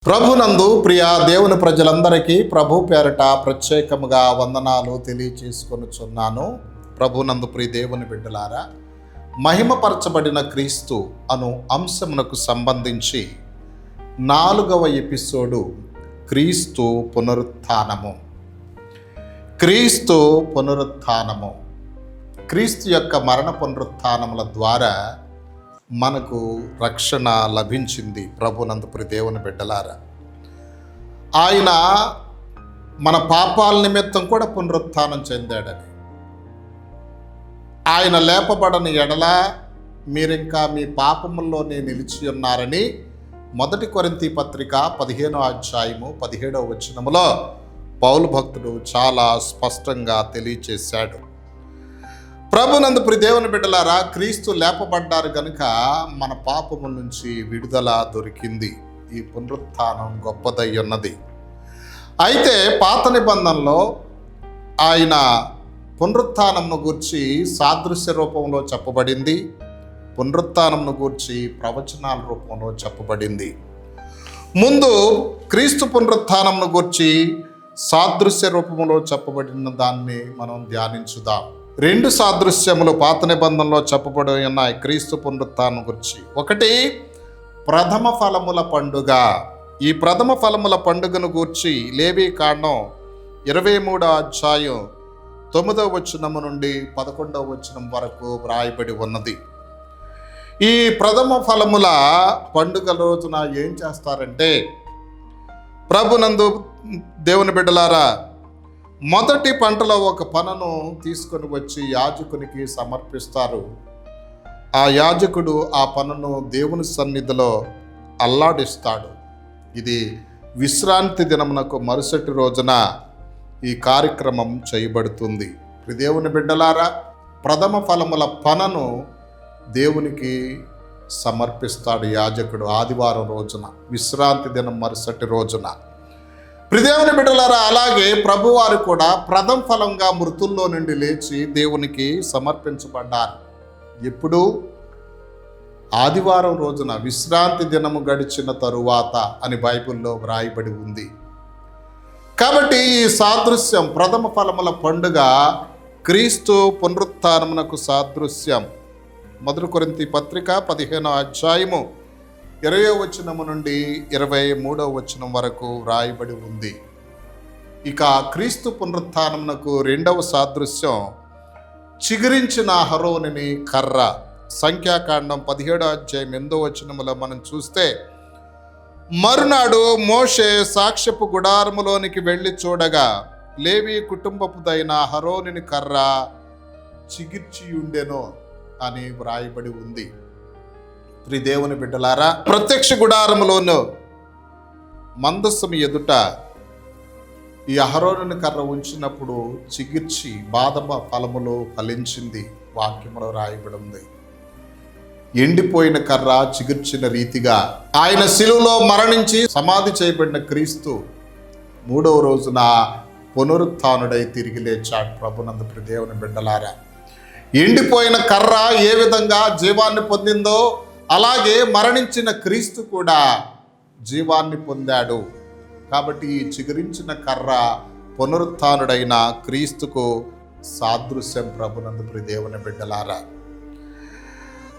ప్రభునందు ప్రియ దేవుని ప్రజలందరికీ ప్రభు పేరట ప్రత్యేకముగా వందనాలు తెలియచేసుకొనుచున్నాను. ప్రభునందు ప్రియ దేవుని బిడ్డలారా, మహిమపరచబడిన క్రీస్తు అను అంశమునకు సంబంధించి 4వ ఎపిసోడు క్రీస్తు పునరుత్థానము. క్రీస్తు పునరుత్థానము, క్రీస్తు యొక్క మరణ పునరుత్థానముల ద్వారా మనకు రక్షణ లభించింది. ప్రభునందు ప్రియ దేవుని బిడ్డలారా, ఆయన మన పాపాల నిమిత్తం కూడా పునరుత్థానం చెందాడని, ఆయన లేపబడని ఎడల మీరింకా మీ పాపముల్లోనే నిలిచి ఉన్నారని 1 కొరింథీ పత్రిక 15వ అధ్యాయము 17వ వచనములో పౌలు భక్తుడు చాలా స్పష్టంగా తెలియచేశాడు. ప్రభునందు ప్రియ దేవుని బిడ్డలారా, క్రీస్తు లేపబడ్డారు కనుక మన పాపముల నుంచి విడుదల దొరికింది. ఈ పునరుత్థానం గొప్పదై ఉన్నది. అయితే పాత నిబంధనలో ఆయన పునరుత్థానంను గూర్చి సాదృశ్య రూపంలో చెప్పబడింది, పునరుత్థానంను గూర్చి ప్రవచనాల రూపంలో చెప్పబడింది. ముందు క్రీస్తు పునరుత్థానంను గూర్చి సాదృశ్య రూపంలో చెప్పబడిన దాన్ని మనం ధ్యానించుదాం. 2 సాదృశ్యములు పాత నిబంధనలో చెప్పబడి ఉన్నాయి క్రీస్తు పునరుత్థానం గురించి. ఒకటి ప్రథమ ఫలముల పండుగ. ఈ ప్రథమ ఫలముల పండుగను గూర్చి లేవీకాండం 23వ అధ్యాయం 9వ వచనము నుండి 11వ వచనం వరకు వ్రాయబడి ఉన్నది. ఈ ప్రథమ ఫలముల పండుగ రోజున ఏం చేస్తారంటే, ప్రభునందు దేవుని బిడ్డలారా, మొదటి పంటలో ఒక పనను తీసుకొని వచ్చి యాజకునికి సమర్పిస్తారు. ఆ యాజకుడు ఆ పనను దేవుని సన్నిధిలో అల్లాడిస్తాడు. ఇది విశ్రాంతి దినమునకు మరుసటి రోజున ఈ కార్యక్రమం చేయబడుతుంది. దేవుని బిడ్డలారా, ప్రథమ ఫలముల పనను దేవునికి సమర్పిస్తాడు యాజకుడు ఆదివారం రోజున, విశ్రాంతి దినం మరుసటి రోజున. ప్రియదేవుని బిడ్డలారా, అలాగే ప్రభువారు కూడా ప్రథమ ఫలంగా మృతుల్లో నుండి లేచి దేవునికి సమర్పించబడ్డారు. ఎప్పుడు? ఆదివారం రోజున, విశ్రాంతి దినము గడిచిన తరువాత అని బైబిల్లో వ్రాయబడి ఉంది. కాబట్టి ఈ సాదృశ్యం, ప్రథమ ఫలముల పండుగ క్రీస్తు పునరుత్థానమునకు సాదృశ్యం. 1 కొరింథీ పత్రిక 15వ అధ్యాయము 20వ వచనము నుండి 23వ వచనం వరకు వ్రాయబడి ఉంది. ఇక క్రీస్తు పునరుత్థానమునకు 2వ సాదృశ్యం చిగురించిన అహరోనుని కర్ర. సంఖ్యాకాండం 17వ అధ్యాయం 8వ వచనములో మనం చూస్తే, మరునాడు మోషే సాక్ష్యపు గుడారములోనికి వెళ్ళి చూడగా లేవి కుటుంబపుదైన అహరోనుని కర్ర చిగిర్చియుండెను అని వ్రాయబడి ఉంది. దేవుని బిడ్డలారా, ప్రత్యక్ష గుడారములోను మందస్సము ఎదుట ఈ అహరోనుని కర్ర ఉంచినప్పుడు చిగిర్చి బాదమ ఫలములు ఫలించింది. వాక్యములో రాయబడి ఉంది. ఎండిపోయిన కర్ర చిగిర్చిన రీతిగా ఆయన శిలువలో మరణించి సమాధి చేయబడిన క్రీస్తు 3వ రోజున పునరుత్థానుడై తిరిగి లేచాడు. ప్రభునందు ప్రియ దేవుని బిడ్డలారా, ఎండిపోయిన కర్ర ఏ విధంగా జీవాన్ని పొందిందో అలాగే మరణించిన క్రీస్తు కూడా జీవాన్ని పొందాడు. కాబట్టి ఈ చిగురించిన కర్ర పునరుత్థానుడైన క్రీస్తుకు సాదృశ్యం. ప్రభునందు ప్రియ దేవుని బిడ్డలారా,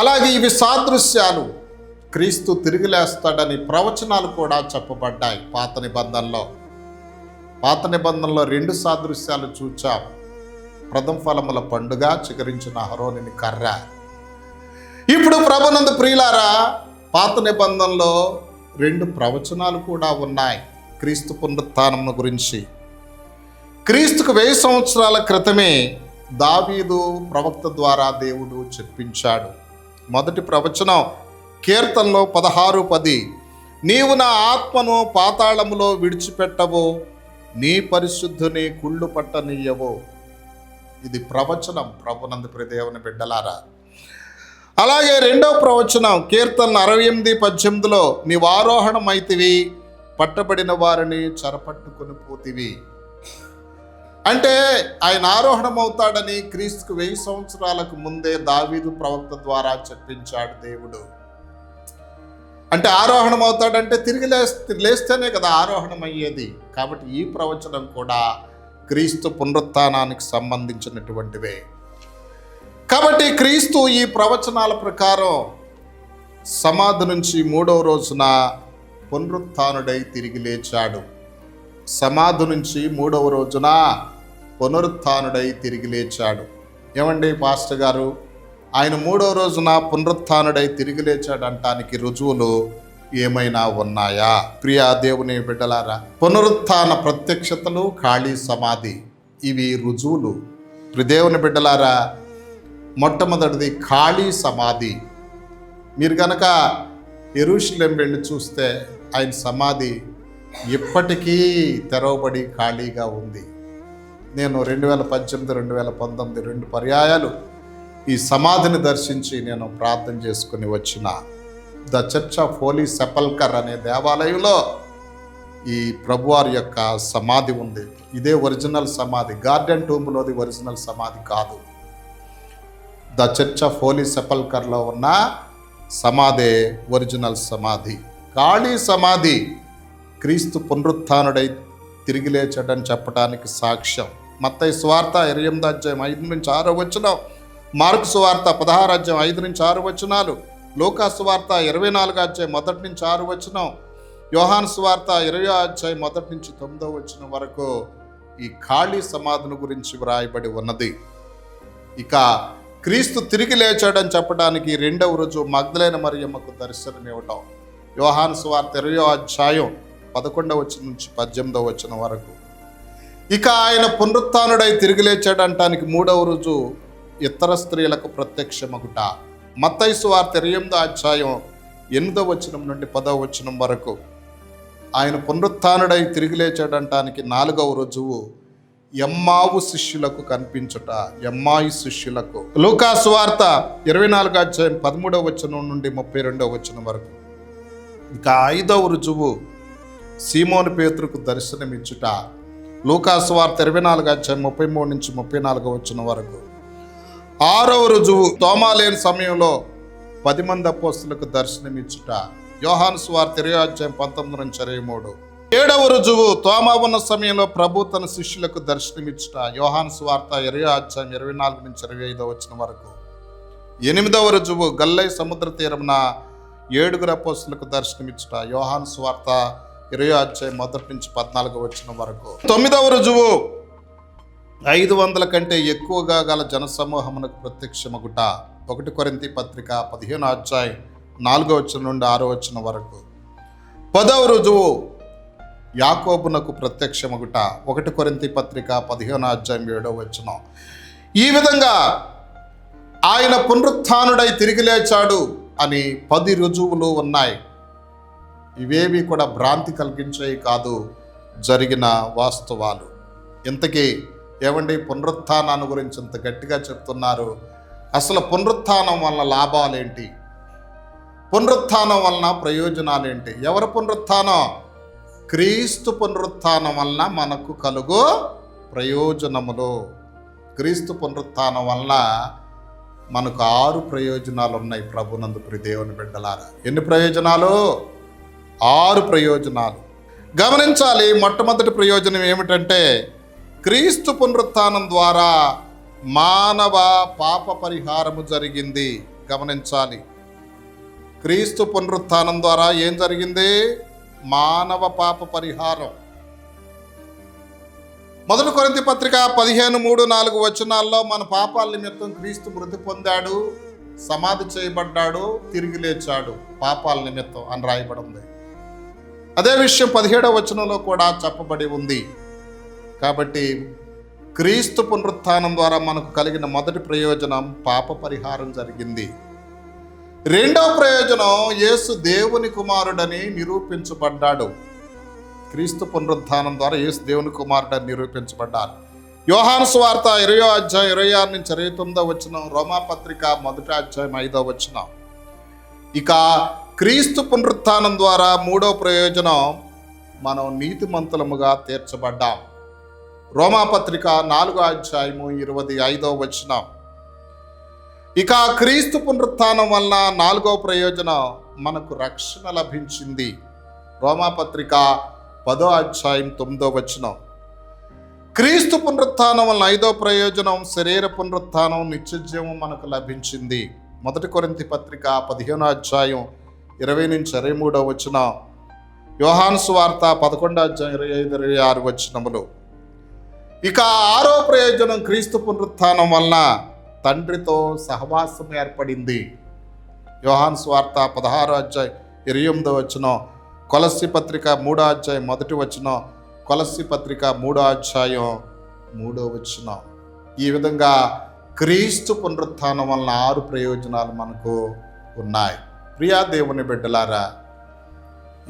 అలాగే ఇవి సాదృశ్యాలు. క్రీస్తు తిరిగి లేస్తాడని ప్రవచనాలు కూడా చెప్పబడ్డాయి పాత నిబంధనలో. పాత నిబంధనలో 2 సాదృశ్యాలు చూచాం. ప్రథమ ఫలముల పండుగ, చిగురించిన అహరోనుని కర్ర. ఇప్పుడు ప్రభునందు ప్రియులారా, పాత నిబంధనలో 2 ప్రవచనాలు కూడా ఉన్నాయి క్రీస్తు పునరుత్థానం గురించి. క్రీస్తుకు 1000 సంవత్సరాల క్రితమే దావీదు ప్రవక్త ద్వారా దేవుడు చెప్పించాడు. మొదటి ప్రవచనం కీర్తనలో 16:10, నీవు నా ఆత్మను పాతాళములో విడిచిపెట్టవు, నీ పరిశుద్ధుని కుళ్ళు పట్టనీయవు. ఇది ప్రవచనం. ప్రభునందు ప్రియ దేవుని బిడ్డలారా, అలాగే 2వ ప్రవచనం కీర్తన 68:18, నీవు ఆరోహణమైతివి, పట్టబడిన వారిని చెరపట్టుకొని పోతివి. అంటే ఆయన ఆరోహణమవుతాడని క్రీస్తుకు 1000 సంవత్సరాలకు ముందే దావీదు ప్రవక్త ద్వారా చెప్పించాడు దేవుడు. అంటే ఆరోహణం అవుతాడంటే తిరిగి లేస్తేనే కదా ఆరోహణం అయ్యేది. కాబట్టి ఈ ప్రవచనం కూడా క్రీస్తు పునరుత్థానానికి సంబంధించినటువంటివే. కాబట్టి క్రీస్తు ఈ ప్రవచనాల ప్రకారం సమాధి నుంచి 3వ రోజున పునరుత్థానుడై తిరిగి లేచాడు. సమాధి నుంచి 3వ రోజున పునరుత్థానుడై తిరిగి లేచాడు. ఏమండి పాస్టర్ గారు, ఆయన 3వ రోజున పునరుత్థానుడై తిరిగి లేచాడు అంటానికి రుజువులు ఏమైనా ఉన్నాయా? ప్రియా దేవుని బిడ్డలారా, పునరుత్థాన ప్రత్యక్షతలు, ఖాళీ సమాధి, ఇవి రుజువులు. దేవుని బిడ్డలారా, మొట్టమొదటిది ఖాళీ సమాధి. మీరు కనుక యెరూషలేం వెళ్ళి చూస్తే ఆయన సమాధి ఇప్పటికీ తెరవబడి ఖాళీగా ఉంది. నేను 2018, 2019 2 పర్యాయాలు ఈ సమాధిని దర్శించి నేను ప్రార్థన చేసుకుని వచ్చిన the church of holy sepulchre అనే దేవాలయంలో ఈ ప్రభువారి యొక్క సమాధి ఉంది. ఇదే ఒరిజినల్ సమాధి, గార్డెన్ టూంబ్లోది ఒరిజినల్ సమాధి కాదు. ద చర్చ్ ఆఫ్ హోలీ సెపల్కర్లో ఉన్న సమాధే ఒరిజినల్ సమాధి. ఖాళీ సమాధి క్రీస్తు పునరుత్థానుడై తిరిగి లేచాడని చెప్పడానికి సాక్ష్యం. మత్తయి సువార్త 28వ అధ్యాయం 5 నుంచి 6 వచనం, మార్కు సువార్త 16వ అధ్యాయం 5 నుంచి 6 వచనాలు, లూకా సువార్త 24వ అధ్యాయం 1 నుంచి 6 వచనం, యోహాను సువార్త 20వ అధ్యాయం 1 నుంచి 9వ వచనం వరకు ఈ ఖాళీ సమాధిని గురించి వ్రాయబడి ఉన్నది. ఇక క్రీస్తు తిరిగి లేచాడని చెప్పడానికి 2వ రోజు మగ్దలేన మరియమ్మకు దర్శనం ఇవ్వటం. యోహాను సువార్త 20వ అధ్యాయం 11వ వచనం నుంచి 18వ వచనం వరకు. ఇక ఆయన పునరుత్థానుడై తిరిగి లేచాడంటానికి 3వ రోజు ఇతర స్త్రీలకు ప్రత్యక్షమగుట. మత్తయి సువార్త 28వ అధ్యాయం 8వ వచనం నుండి 10వ వచనం వరకు. ఆయన పునరుత్థానుడై తిరిగి లేచాడంటానికి 4వ రుజువు ఎమ్మావు శిష్యులకు కనిపించుట. ఎమ్మాయి శిష్యులకు. లూకా సువార్త 24వ అధ్యాయం 13వ వచనం నుండి 32వ వచనం వరకు. ఇక 5వ రుజువు సీమోను పేతురుకు దర్శనమిచ్చుట. లూకా సువార్త 24వ అధ్యాయం 33 నుంచి 34వ వచనం వరకు. 6వ రుజువు తోమా లేని సమయంలో 10 మంది అపోస్తలులకు దర్శనమిచ్చుట. యోహాను సువార్త 20వ అధ్యాయం 19 నుంచి 23. 7వ రుజువు తోమా ఉన్న సమయంలో ప్రభు తన శిష్యులకు దర్శనమిచ్చుట. యోహాను సువార్త 20వ అధ్యాయం 24 నుంచి 25వ వచనం వరకు. 8వ రుజువు గల్లై సముద్ర తీరమున 7 అపోస్తలులకు దర్శనమిచ్చుట. యోహాను సువార్త 20వ అధ్యాయం 1 నుంచి 14వ వచనం వరకు. 9వ రుజువు 500 కంటే ఎక్కువగా గల జనసమూహమునకు ప్రత్యక్షమగుట. 1 కొరింథీ పత్రిక 15వ అధ్యాయం 4వ వచనం నుండి 6వ వచనం వరకు. 10వ రుజువు యాకోబునకు ప్రత్యక్షమగుట. 1 కొరింథీ పత్రిక 15వ అధ్యాయం 7వ వచనం. ఈ విధంగా ఆయన పునరుత్థానుడై తిరిగి లేచాడు అని 10 రుజువులు ఉన్నాయి. ఇవేవి కూడా భ్రాంతి కలిగించేవి కాదు, జరిగిన వాస్తవాలు. ఇంతకీ ఏమండి పునరుత్థానాన్ని గురించి ఇంత గట్టిగా చెప్తున్నారు? అసలు పునరుత్థానం వలన లాభాలేంటి? పునరుత్థానం వలన ప్రయోజనాలేంటి? ఎవరి పునరుత్థానం? క్రీస్తు పునరుత్థానం వలన మనకు కలుగు ప్రయోజనములు. క్రీస్తు పునరుత్థానం వలన మనకు 6 ప్రయోజనాలు ఉన్నాయి ప్రభునందు దేవుని బిడ్డలారా. ఎన్ని ప్రయోజనాలు? 6 ప్రయోజనాలు. గమనించాలి. మొట్టమొదటి ప్రయోజనం ఏమిటంటే క్రీస్తు పునరుత్థానం ద్వారా మానవ పాప పరిహారము జరిగింది. గమనించాలి. క్రీస్తు పునరుత్థానం ద్వారా ఏం జరిగింది? మానవ పాప పరిహారం. 1 కొరింథీ పత్రిక 15:3-4 వచనాల్లో మన పాపాల నిమిత్తం క్రీస్తు మృతి పొందాడు, సమాధి చేయబడ్డాడు, తిరిగి లేచాడు పాపాల నిమిత్తం అని రాయబడి ఉంది. అదే విషయం 17వ వచనంలో కూడా చెప్పబడి ఉంది. కాబట్టి క్రీస్తు పునరుత్థానం ద్వారా మనకు కలిగిన మొదటి ప్రయోజనం పాప పరిహారం జరిగింది. రెండవ ప్రయోజనం యేసు దేవుని కుమారుడని నిరూపించబడ్డాడు. క్రీస్తు పునరుత్థానం ద్వారా యేసు దేవుని కుమారుడని నిరూపించబడ్డారు. యోహాను సువార్త 20వ అధ్యాయం 26 నుంచి 29వ వచనం, రోమా పత్రిక 1వ అధ్యాయం 5వ వచనం. ఇక క్రీస్తు పునరుత్థానం ద్వారా 3వ ప్రయోజనం మనం నీతిమంతులముగా తీర్చబడ్డాం. రోమా పత్రిక 4వ అధ్యాయం 25వ వచనం. ఇక క్రీస్తు పునరుత్థానం వలన 4వ ప్రయోజనం మనకు రక్షణ లభించింది. రోమాపత్రిక 10వ అధ్యాయం 9వ వచనం. క్రీస్తు పునరుత్థానం వలన 5వ ప్రయోజనం శరీర పునరుత్థానం, నిత్యజీవం మనకు లభించింది. 1 కొరింథీ పత్రిక 15వ అధ్యాయం 20-23వ వచనం. యోహాను సువార్త 11వ అధ్యాయం 25-26 వచనములు. ఇక 6వ ప్రయోజనం క్రీస్తు పునరుత్థానం వలన తండ్రితో సహవాసం ఏర్పడింది. యోహాను సువార్త 16వ అధ్యాయం 28వ వచనం, కొలస్సీ పత్రిక 3వ అధ్యాయం 1వ వచనం, కొలస్సీ పత్రిక 3వ అధ్యాయం 3వ వచనం. ఈ విధంగా క్రీస్తు పునరుత్థానం వలన 6 ప్రయోజనాలు మనకు ఉన్నాయి. ప్రియా దేవుని బిడ్డలారా,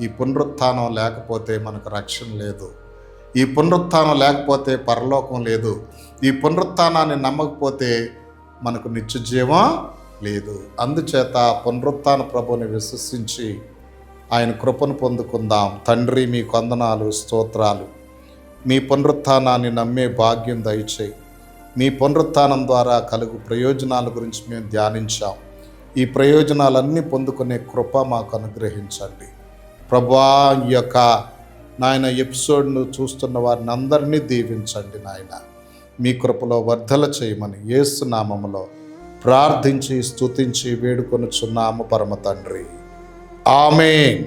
ఈ పునరుత్థానం లేకపోతే మనకు రక్షణ లేదు. ఈ పునరుత్థానం లేకపోతే పరలోకం లేదు. ఈ పునరుత్థానాన్ని నమ్మకపోతే మనకు నిత్య జీవం లేదు. అందుచేత పునరుత్థాన ప్రభువుని విశ్వసించి ఆయన కృపను పొందుకుందాం. తండ్రి, మీ వందనాలు, స్తోత్రాలు. మీ పునరుత్థానాన్ని నమ్మే భాగ్యం దయచేయి. మీ పునరుత్థానం ద్వారా కలుగు ప్రయోజనాల గురించి మేము ధ్యానించాం. ఈ ప్రయోజనాలన్నీ పొందుకునే కృప మాకు అనుగ్రహించండి ప్రభువా. ఈ యొక్క నాయన ఎపిసోడ్ను చూస్తున్న వారిని అందరినీ దీవించండి నాయన. మీ కృపలో వర్ధల చేయమని యేసు నామములో ప్రార్థించి స్తుతించి వేడుకొనుచున్నాము పరమ తండ్రి. ఆమేన్.